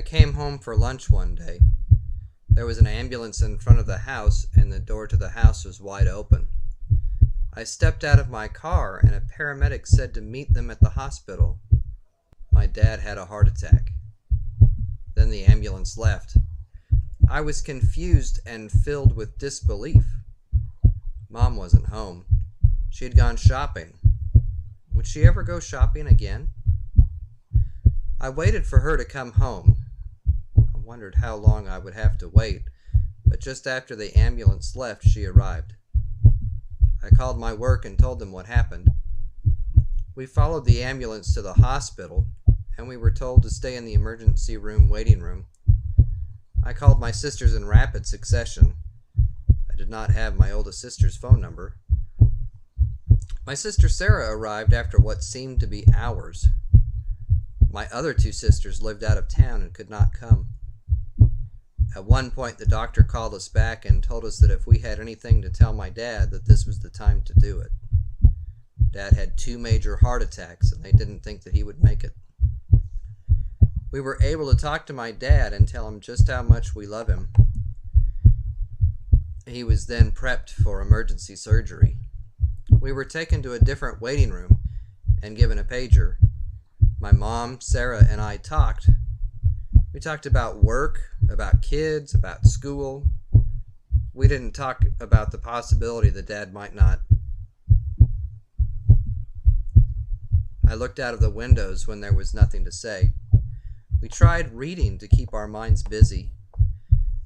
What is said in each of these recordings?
I came home for lunch one day. There was an ambulance in front of the house, and the door to the house was wide open. I stepped out of my car, and a paramedic said to meet them at the hospital. My dad had a heart attack. Then the ambulance left. I was confused and filled with disbelief. Mom wasn't home. She had gone shopping. Would she ever go shopping again? I waited for her to come home. I wondered how long I would have to wait, but just after the ambulance left, she arrived. I called my work and told them what happened. We followed the ambulance to the hospital, and we were told to stay in the emergency room waiting room. I called my sisters in rapid succession. I did not have my oldest sister's phone number. My sister Sarah arrived after what seemed to be hours. My other two sisters lived out of town and could not come. At one point, the doctor called us back and told us that if we had anything to tell my dad, that this was the time to do it. Dad had 2 major heart attacks, and they didn't think that he would make it. We were able to talk to my dad and tell him just how much we love him. He was then prepped for emergency surgery. We were taken to a different waiting room and given a pager. My mom, Sarah, and I talked. We talked about work, about kids, about school. We didn't talk about the possibility that Dad might not. I looked out of the windows when there was nothing to say. We tried reading to keep our minds busy.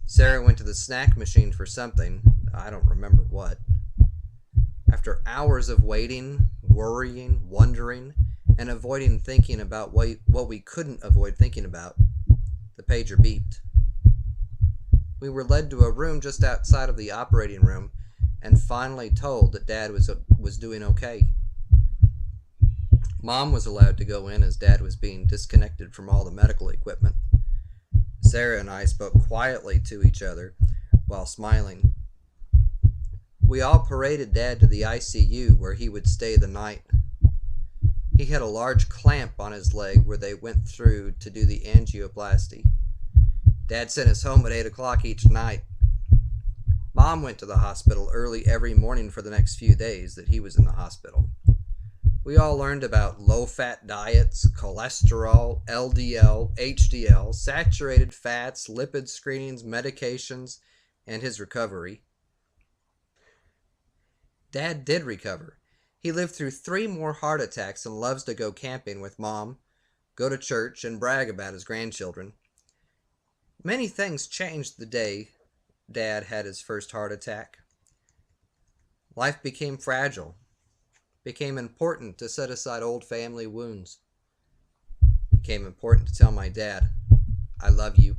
Sarah went to the snack machine for something. I don't remember what. After hours of waiting, worrying, wondering, and avoiding thinking about what we couldn't avoid thinking about, the pager beeped. We were led to a room just outside of the operating room and finally told that Dad was doing okay. Mom was allowed to go in as Dad was being disconnected from all the medical equipment. Sarah and I spoke quietly to each other while smiling. We all paraded Dad to the ICU where he would stay the night. He had a large clamp on his leg where they went through to do the angioplasty. Dad sent us home at 8 o'clock each night. Mom went to the hospital early every morning for the next few days that he was in the hospital. We all learned about low-fat diets, cholesterol, LDL, HDL, saturated fats, lipid screenings, medications, and his recovery. Dad did recover. He lived through 3 more heart attacks and loves to go camping with Mom, go to church, and brag about his grandchildren. Many things changed the day Dad had his first heart attack. Life became fragile. Became important to set aside old family wounds. Became important to tell my dad, I love you.